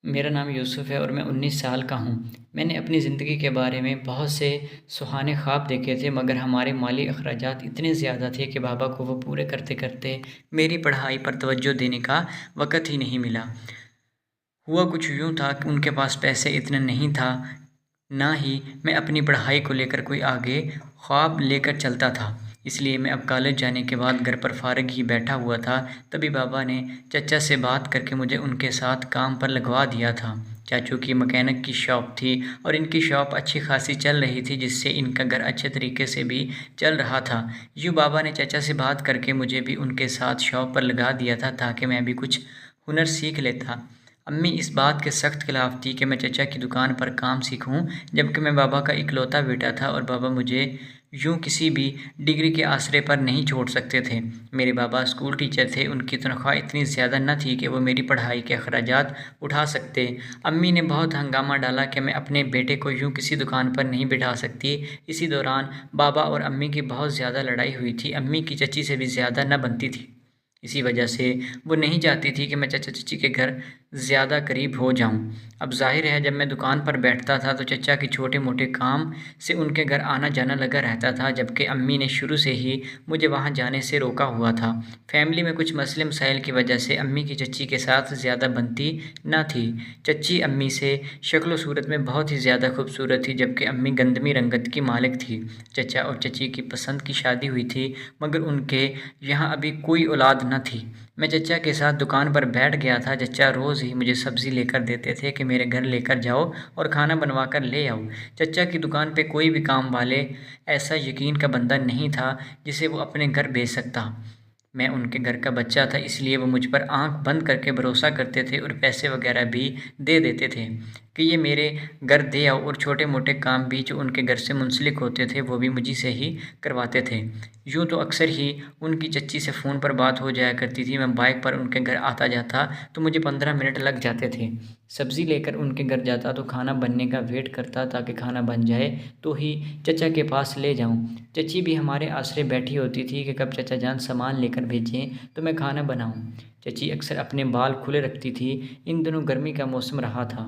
میرا نام یوسف ہے اور میں 19 سال کا ہوں۔ میں نے اپنی زندگی کے بارے میں بہت سے سہانے خواب دیکھے تھے، مگر ہمارے مالی اخراجات اتنے زیادہ تھے کہ بابا کو وہ پورے کرتے کرتے میری پڑھائی پر توجہ دینے کا وقت ہی نہیں ملا۔ ہوا کچھ یوں تھا کہ ان کے پاس پیسے اتنے نہیں تھا، نہ ہی میں اپنی پڑھائی کو لے کر کوئی آگے خواب لے کر چلتا تھا۔ اس لیے میں اب کالج جانے کے بعد گھر پر فارغ ہی بیٹھا ہوا تھا، تبھی بابا نے چچا سے بات کر کے مجھے ان کے ساتھ کام پر لگوا دیا تھا۔ چاچو کی مکینک کی شاپ تھی اور ان کی شاپ اچھی خاصی چل رہی تھی، جس سے ان کا گھر اچھے طریقے سے بھی چل رہا تھا۔ یوں بابا نے چچا سے بات کر کے مجھے بھی ان کے ساتھ شاپ پر لگا دیا تھا تاکہ میں بھی کچھ ہنر سیکھ لیتا۔ امی اس بات کے سخت خلاف تھی کہ میں چچا کی دکان پر کام سیکھوں، جبکہ میں بابا کا اکلوتا بیٹا تھا اور بابا مجھے یوں کسی بھی ڈگری کے آسرے پر نہیں چھوڑ سکتے تھے۔ میرے بابا اسکول ٹیچر تھے، ان کی تنخواہ اتنی زیادہ نہ تھی کہ وہ میری پڑھائی کے اخراجات اٹھا سکتے۔ امی نے بہت ہنگامہ ڈالا کہ میں اپنے بیٹے کو یوں کسی دکان پر نہیں بٹھا سکتی۔ اسی دوران بابا اور امی کی بہت زیادہ لڑائی ہوئی تھی، امی کی چچی سے بھی زیادہ نہ بنتی تھی۔ اسی وجہ سے وہ نہیں چاہتی تھی کہ میں چچا چچی کے گھر زیادہ قریب ہو جاؤں۔ اب ظاہر ہے جب میں دکان پر بیٹھتا تھا تو چچا کے چھوٹے موٹے کام سے ان کے گھر آنا جانا لگا رہتا تھا، جبکہ امی نے شروع سے ہی مجھے وہاں جانے سے روکا ہوا تھا۔ فیملی میں کچھ مسئلے مسائل کی وجہ سے امی کی چچی کے ساتھ زیادہ بنتی نہ تھی۔ چچی امی سے شکل و صورت میں بہت ہی زیادہ خوبصورت تھی، جبکہ امی گندمی رنگت کی مالک تھی۔ چچا اور چچی کی پسند کی شادی ہوئی تھی، مگر ان کے یہاں ابھی کوئی اولاد نہ تھی۔ میں چچا کے ساتھ دکان پر بیٹھ گیا تھا۔ چچا روز ہی مجھے سبزی لے کر دیتے تھے کہ میرے گھر لے کر جاؤ اور کھانا بنوا کر لے آؤ۔ چچا کی دکان پہ کوئی بھی کام والے ایسا یقین کا بندہ نہیں تھا جسے وہ اپنے گھر بھیج سکتا۔ میں ان کے گھر کا بچہ تھا، اس لیے وہ مجھ پر آنکھ بند کر کے بھروسہ کرتے تھے اور پیسے وغیرہ بھی دے دیتے تھے کہ یہ میرے گھر دے آؤ، اور چھوٹے موٹے کام بھی جو ان کے گھر سے منسلک ہوتے تھے وہ بھی مجھی سے ہی کرواتے تھے۔ یوں تو اکثر ہی ان کی چچی سے فون پر بات ہو جایا کرتی تھی۔ میں بائک پر ان کے گھر آتا جاتا تو مجھے 15 منٹ لگ جاتے تھے۔ سبزی لے کر ان کے گھر جاتا تو کھانا بننے کا ویٹ کرتا تاکہ کھانا بن جائے تو ہی چچا کے پاس لے جاؤں۔ چچی بھی ہمارے آسرے بیٹھی ہوتی تھی کہ کب چچا جان سامان لے کر بھیجیں تو میں کھانا بناؤں۔ چچی اکثر اپنے بال کھلے رکھتی تھی۔ ان دنوں گرمی کا موسم رہا تھا۔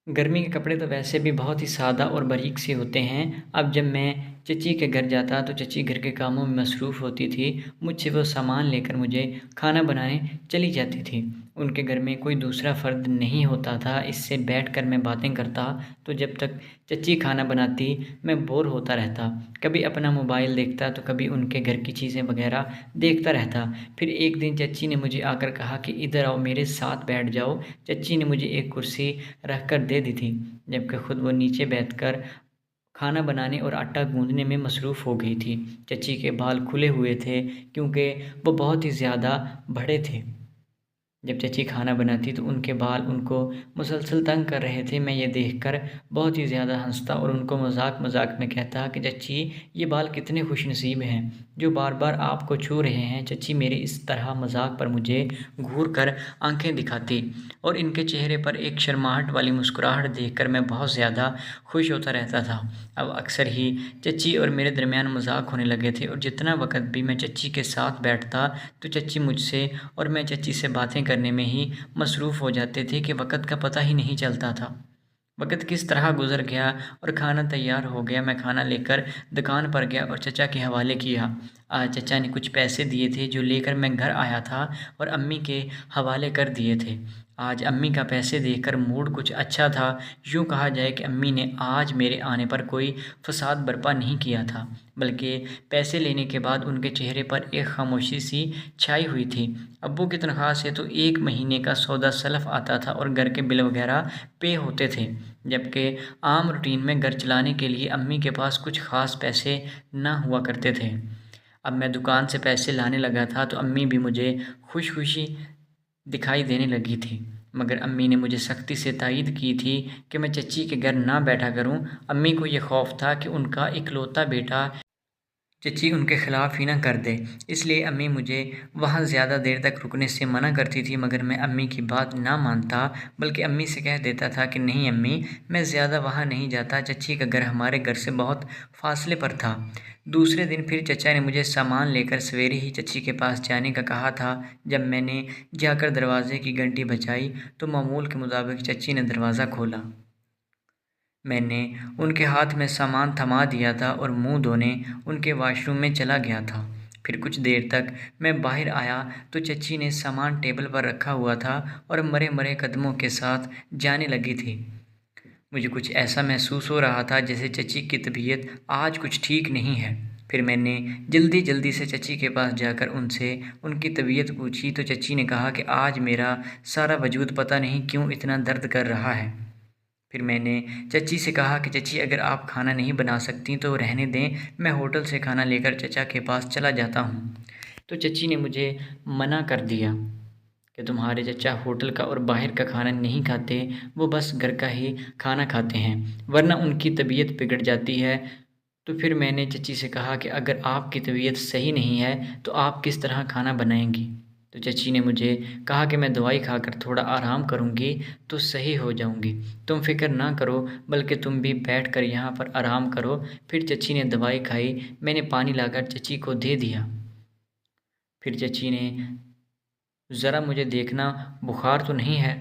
گرمی کے کپڑے تو ویسے بھی بہت ہی سادہ اور باریک سے ہوتے ہیں۔ اب جب میں چچی کے گھر جاتا تو چچی گھر کے کاموں میں مصروف ہوتی تھی، مجھ سے وہ سامان لے کر مجھے کھانا بنانے چلی جاتی تھی۔ ان کے گھر میں کوئی دوسرا فرد نہیں ہوتا تھا، اس سے بیٹھ کر میں باتیں کرتا تو جب تک چچی کھانا بناتی میں بور ہوتا رہتا، کبھی اپنا موبائل دیکھتا تو کبھی ان کے گھر کی چیزیں وغیرہ دیکھتا رہتا۔ پھر ایک دن چچی نے مجھے آ کر کہا کہ ادھر آؤ، میرے ساتھ بیٹھ جاؤ۔ چچی نے مجھے ایک کرسی رکھ کر دے دی تھی، جبکہ خود وہ نیچے بیٹھ کر کھانا بنانے اور آٹا گوندنے میں مصروف ہو گئی تھی۔ چچی کے بال کھلے ہوئے تھے کیونکہ وہ بہت ہی زیادہ بڑے تھے۔ جب چچی کھانا بناتی تو ان کے بال ان کو مسلسل تنگ کر رہے تھے۔ میں یہ دیکھ کر بہت ہی زیادہ ہنستا اور ان کو مذاق مذاق میں کہتا کہ چچی یہ بال کتنے خوش نصیب ہیں جو بار بار آپ کو چھو رہے ہیں۔ چچی میرے اس طرح مذاق پر مجھے گھور کر آنکھیں دکھاتی اور ان کے چہرے پر ایک شرماہٹ والی مسکراہٹ دیکھ کر میں بہت زیادہ خوش ہوتا رہتا تھا۔ اب اکثر ہی چچی اور میرے درمیان مذاق ہونے لگے تھے، اور جتنا وقت بھی میں چچی کے ساتھ بیٹھتا تو چچی مجھ سے اور میں چچی سے باتیں کرنے میں ہی مصروف ہو جاتے تھے کہ وقت کا پتہ ہی نہیں چلتا تھا۔ وقت کس طرح گزر گیا اور کھانا تیار ہو گیا۔ میں کھانا لے کر دکان پر گیا اور چچا کے حوالے کیا۔ آج چچا نے کچھ پیسے دیے تھے جو لے کر میں گھر آیا تھا اور امی کے حوالے کر دیے تھے۔ آج امی کا پیسے دیکھ کر موڈ کچھ اچھا تھا۔ یوں کہا جائے کہ امی نے آج میرے آنے پر کوئی فساد برپا نہیں کیا تھا، بلکہ پیسے لینے کے بعد ان کے چہرے پر ایک خاموشی سی چھائی ہوئی تھی۔ ابو کی تنخواہ سے تو 1 مہینے کا سودا سلف آتا تھا اور گھر کے بل وغیرہ پے ہوتے تھے، جبکہ عام روٹین میں گھر چلانے کے لیے امی کے پاس کچھ خاص پیسے نہ ہوا کرتے تھے۔ اب میں دکان سے پیسے لانے لگا تھا تو امی بھی مجھے خوش خوشی دکھائی دینے لگی تھی، مگر امی نے مجھے سختی سے تائید کی تھی کہ میں چچی کے گھر نہ بیٹھا کروں۔ امی کو یہ خوف تھا کہ ان کا اکلوتا بیٹا چچی ان کے خلاف ہی نہ کر دے، اس لیے امی مجھے وہاں زیادہ دیر تک رکنے سے منع کرتی تھی، مگر میں امی کی بات نہ مانتا، بلکہ امی سے کہہ دیتا تھا کہ نہیں امی، میں زیادہ وہاں نہیں جاتا، چچی کا گھر ہمارے گھر سے بہت فاصلے پر تھا۔ دوسرے دن پھر چچا نے مجھے سامان لے کر سویرے ہی چچی کے پاس جانے کا کہا تھا۔ جب میں نے جا کر دروازے کی گھنٹی بجائی تو معمول کے مطابق چچی نے دروازہ کھولا۔ میں نے ان کے ہاتھ میں سامان تھما دیا تھا اور منہ دھونے ان کے واش روم میں چلا گیا تھا۔ پھر کچھ دیر تک میں باہر آیا تو چچی نے سامان ٹیبل پر رکھا ہوا تھا اور مرے مرے قدموں کے ساتھ جانے لگی تھی۔ مجھے کچھ ایسا محسوس ہو رہا تھا جیسے چچی کی طبیعت آج کچھ ٹھیک نہیں ہے۔ پھر میں نے جلدی سے چچی کے پاس جا کر ان سے ان کی طبیعت پوچھی تو چچی نے کہا کہ آج میرا سارا وجود پتہ نہیں کیوں اتنا درد کر رہا ہے۔ پھر میں نے چچی سے کہا کہ چچی اگر آپ کھانا نہیں بنا سکتی تو رہنے دیں، میں ہوٹل سے کھانا لے کر چچا کے پاس چلا جاتا ہوں۔ تو چچی نے مجھے منع کر دیا کہ تمہارے چچا ہوٹل کا اور باہر کا کھانا نہیں کھاتے، وہ بس گھر کا ہی کھانا کھاتے ہیں، ورنہ ان کی طبیعت بگڑ جاتی ہے۔ تو پھر میں نے چچی سے کہا کہ اگر آپ کی طبیعت صحیح نہیں ہے تو آپ کس طرح کھانا بنائیں گی؟ تو چچی نے مجھے کہا کہ میں دوائی کھا کر تھوڑا آرام کروں گی تو صحیح ہو جاؤں گی، تم فکر نہ کرو، بلکہ تم بھی بیٹھ کر یہاں پر آرام کرو۔ پھر چچی نے دوائی کھائی، میں نے پانی لا کر چچی کو دے دیا۔ پھر چچی نے ذرا مجھے دیکھنا بخار تو نہیں ہے؟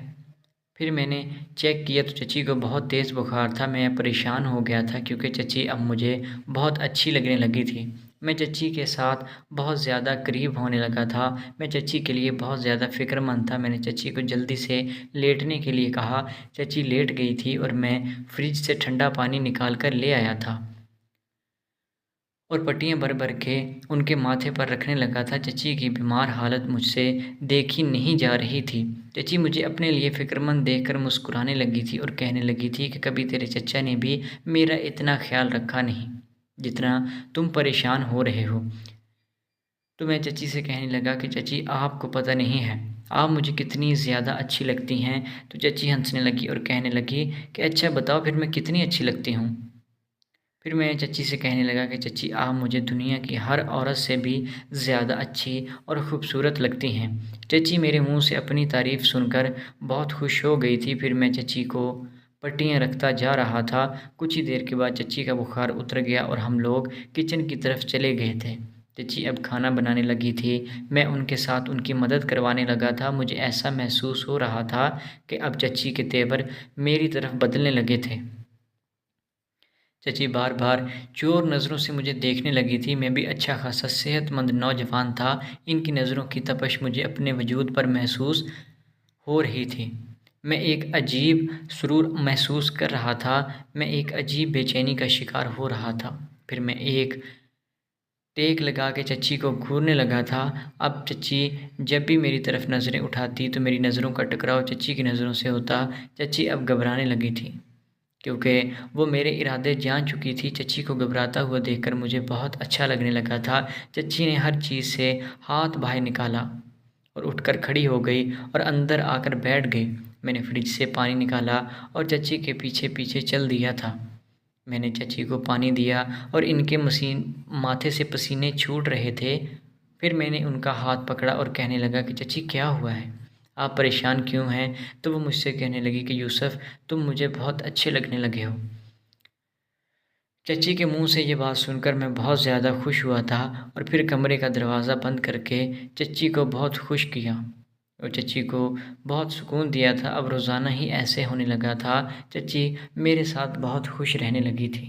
پھر میں نے چیک کیا تو چچی کو بہت تیز بخار تھا۔ میں پریشان ہو گیا تھا کیونکہ چچی اب مجھے بہت اچھی لگنے لگی تھی۔ میں چچی کے ساتھ بہت زیادہ قریب ہونے لگا تھا، میں چچی کے لیے بہت زیادہ فکر مند تھا۔ میں نے چچی کو جلدی سے لیٹنے کے لیے کہا، چچی لیٹ گئی تھی اور میں فریج سے ٹھنڈا پانی نکال کر لے آیا تھا اور پٹیاں بھر بھر کے ان کے ماتھے پر رکھنے لگا تھا۔ چچی کی بیمار حالت مجھ سے دیکھی نہیں جا رہی تھی۔ چچی مجھے اپنے لیے فکر مند دیکھ کر مسکرانے لگی تھی اور کہنے لگی تھی کہ کبھی تیرے چچا نے بھی میرا اتنا خیال رکھا نہیں جتنا تم پریشان ہو رہے ہو۔ تو میں چچی سے کہنے لگا کہ چچی آپ کو پتہ نہیں ہے آپ مجھے کتنی زیادہ اچھی لگتی ہیں۔ تو چچی ہنسنے لگی اور کہنے لگی کہ اچھا بتاؤ پھر میں کتنی اچھی لگتی ہوں؟ پھر میں چچی سے کہنے لگا کہ چچی آپ مجھے دنیا کی ہر عورت سے بھی زیادہ اچھی اور خوبصورت لگتی ہیں۔ چچی میرے منہ سے اپنی تعریف سن کر بہت خوش ہو گئی تھی۔ پھر میں چچی کو پٹیاں رکھتا جا رہا تھا۔ کچھ ہی دیر کے بعد چچی کا بخار اتر گیا اور ہم لوگ کچن کی طرف چلے گئے تھے۔ چچی اب کھانا بنانے لگی تھی، میں ان کے ساتھ ان کی مدد کروانے لگا تھا۔ مجھے ایسا محسوس ہو رہا تھا کہ اب چچی کے تیور میری طرف بدلنے لگے تھے۔ چچی بار بار چور نظروں سے مجھے دیکھنے لگی تھی۔ میں بھی اچھا خاصا صحت مند نوجوان تھا، ان کی نظروں کی تپش مجھے اپنے وجود پر محسوس ہو رہی تھی۔ میں ایک عجیب سرور محسوس کر رہا تھا، میں ایک عجیب بے چینی کا شکار ہو رہا تھا۔ پھر میں ایک ٹیک لگا کے چچی کو گھورنے لگا تھا۔ اب چچی جب بھی میری طرف نظریں اٹھاتی تو میری نظروں کا ٹکراؤ چچی کی نظروں سے ہوتا۔ چچی اب گھبرانے لگی تھی کیونکہ وہ میرے ارادے جان چکی تھی۔ چچی کو گھبراتا ہوا دیکھ کر مجھے بہت اچھا لگنے لگا تھا۔ چچی نے ہر چیز سے ہاتھ باہر نکالا اور اٹھ کر کھڑی ہو گئی اور اندر آ کر بیٹھ گئی۔ میں نے فریج سے پانی نکالا اور چچی کے پیچھے پیچھے چل دیا تھا۔ میں نے چچی کو پانی دیا اور ان کے ماتھے سے پسینے چھوٹ رہے تھے۔ پھر میں نے ان کا ہاتھ پکڑا اور کہنے لگا کہ چچی کیا ہوا ہے؟ آپ پریشان کیوں ہیں؟ تو وہ مجھ سے کہنے لگی کہ یوسف تم مجھے بہت اچھے لگنے لگے ہو۔ چچی کے منہ سے یہ بات سن کر میں بہت زیادہ خوش ہوا تھا اور پھر کمرے کا دروازہ بند کر کے چچی کو بہت خوش کیا اور چچی کو بہت سکون دیا تھا۔ اب روزانہ ہی ایسے ہونے لگا تھا، چچی میرے ساتھ بہت خوش رہنے لگی تھی۔